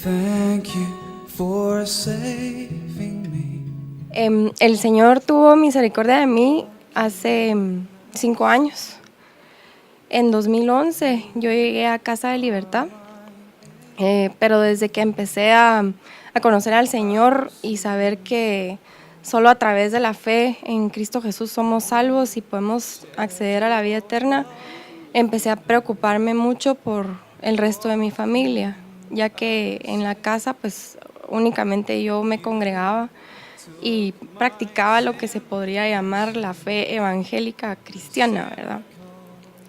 Thank you for saving me. El Señor tuvo misericordia de mí hace 5 años. En 2011 yo llegué a Casa de Libertad, pero desde que empecé a conocer al Señor y saber que solo a través de la fe en Cristo Jesús somos salvos y podemos acceder a la vida eterna, empecé a preocuparme mucho por el resto de mi familia, ya que en la casa pues únicamente yo me congregaba y practicaba lo que se podría llamar la fe evangélica cristiana, ¿verdad?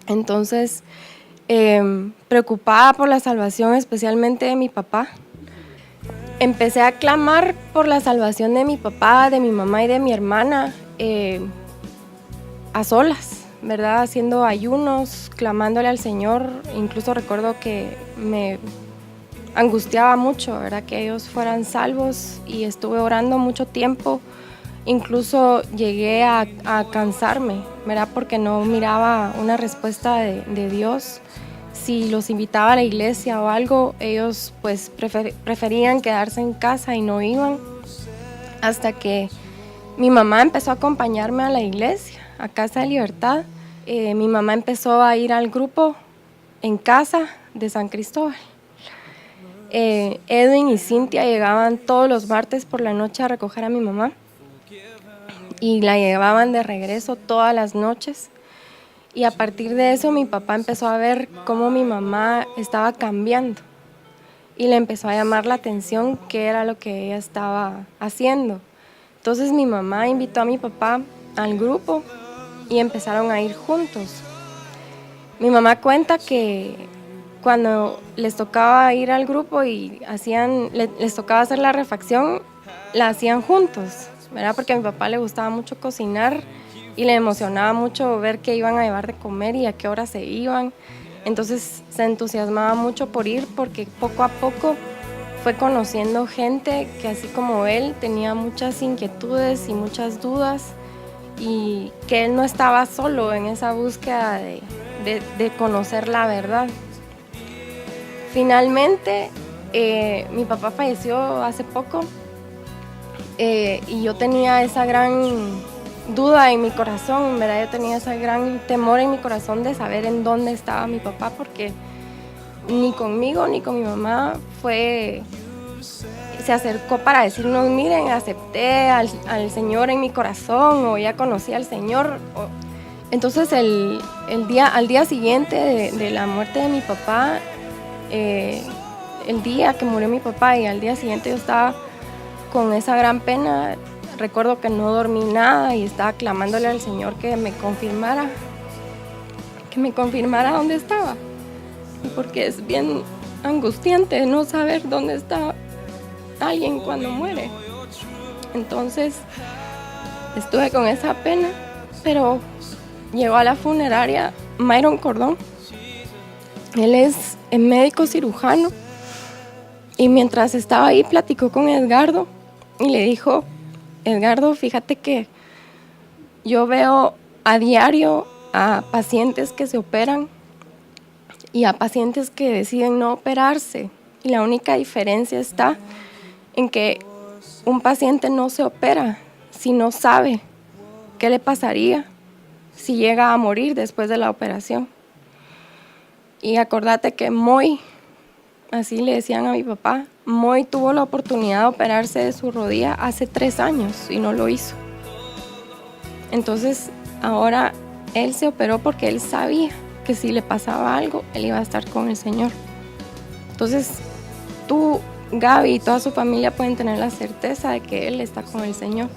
Entonces, preocupada por la salvación, especialmente de mi papá, empecé a clamar por la salvación de mi papá, de mi mamá y de mi hermana, a solas, ¿verdad? Haciendo ayunos, clamándole al Señor. Incluso recuerdo que me angustiaba mucho, ¿verdad? Que ellos fueran salvos, y estuve orando mucho tiempo. Incluso llegué a cansarme, ¿verdad? Porque no miraba una respuesta de Dios. Si los invitaba a la iglesia o algo, ellos pues preferían quedarse en casa y no iban. Hasta que mi mamá empezó a acompañarme a la iglesia, a Casa de Libertad. Mi mamá empezó a ir al grupo en casa de San Cristóbal. Edwin y Cintia llegaban todos los martes por la noche a recoger a mi mamá y la llevaban de regreso todas las noches. Y a partir de eso mi papá empezó a ver cómo mi mamá estaba cambiando y le empezó a llamar la atención qué era lo que ella estaba haciendo. Entonces mi mamá invitó a mi papá al grupo y empezaron a ir juntos. Mi mamá cuenta que cuando les tocaba ir al grupo y les tocaba hacer la refacción, la hacían juntos, ¿verdad? Porque a mi papá le gustaba mucho cocinar y le emocionaba mucho ver qué iban a llevar de comer y a qué hora se iban. Entonces se entusiasmaba mucho por ir, porque poco a poco fue conociendo gente que, así como él, tenía muchas inquietudes y muchas dudas, y que él no estaba solo en esa búsqueda de conocer la verdad. Finalmente, mi papá falleció hace poco, y yo tenía esa gran duda en mi corazón, ¿verdad? Yo tenía ese gran temor en mi corazón de saber en dónde estaba mi papá, porque ni conmigo ni con mi mamá se acercó para decirnos: miren, acepté al Señor en mi corazón, o ya conocí al Señor. Entonces al día siguiente de la muerte de mi papá, el día que murió mi papá, y al día siguiente yo estaba con esa gran pena. Recuerdo que no dormí nada y estaba clamándole al Señor que me confirmara dónde estaba, porque es bien angustiante no saber dónde está alguien cuando muere. Entonces estuve con esa pena, pero llegó a la funeraria Myron Cordón. Él es médico cirujano, y mientras estaba ahí platicó con Edgardo y le dijo: Edgardo, fíjate que yo veo a diario a pacientes que se operan y a pacientes que deciden no operarse, y la única diferencia está en que un paciente no se opera si no sabe qué le pasaría si llega a morir después de la operación. Y acordate que Moy, así le decían a mi papá, Moy tuvo la oportunidad de operarse de su rodilla hace 3 años y no lo hizo. Entonces ahora él se operó porque él sabía que si le pasaba algo, él iba a estar con el Señor. Entonces tú, Gaby, y toda su familia pueden tener la certeza de que él está con el Señor.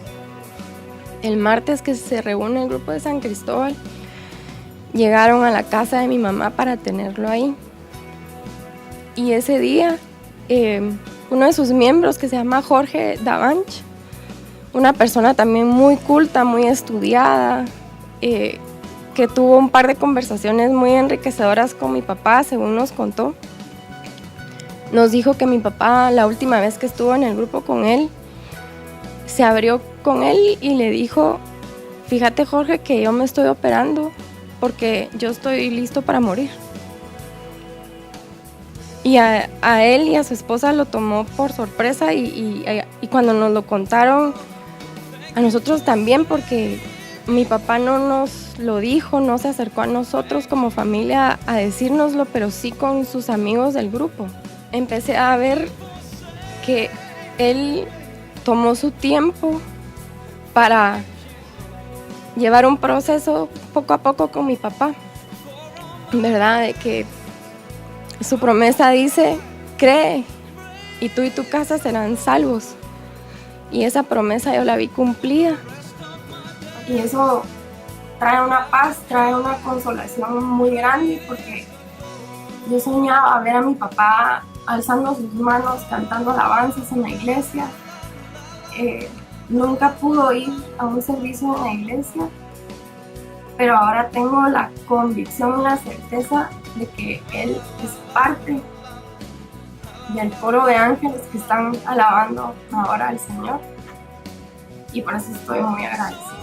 El martes que se reúne el grupo de San Cristóbal, llegaron a la casa de mi mamá para tenerlo ahí. Y ese día, uno de sus miembros, que se llama Jorge Davanch, una persona también muy culta, muy estudiada, que tuvo un par de conversaciones muy enriquecedoras con mi papá, según nos contó, nos dijo que mi papá, la última vez que estuvo en el grupo con él, se abrió con él y le dijo: fíjate, Jorge, que yo me estoy operando porque yo estoy listo para morir. Y a él y a su esposa lo tomó por sorpresa y cuando nos lo contaron, a nosotros también, porque mi papá no nos lo dijo, no se acercó a nosotros como familia a decírnoslo, pero sí con sus amigos del grupo. Empecé a ver que él tomó su tiempo para llevar un proceso poco a poco con mi papá, ¿verdad? De que su promesa dice, cree y tú y tu casa serán salvos. Y esa promesa yo la vi cumplida. Y eso trae una paz, trae una consolación muy grande, porque yo soñaba ver a mi papá alzando sus manos, cantando alabanzas en la iglesia. Nunca pudo ir a un servicio en la iglesia, pero ahora tengo la convicción y la certeza de que él es parte del coro de ángeles que están alabando ahora al Señor, y por eso estoy muy agradecida.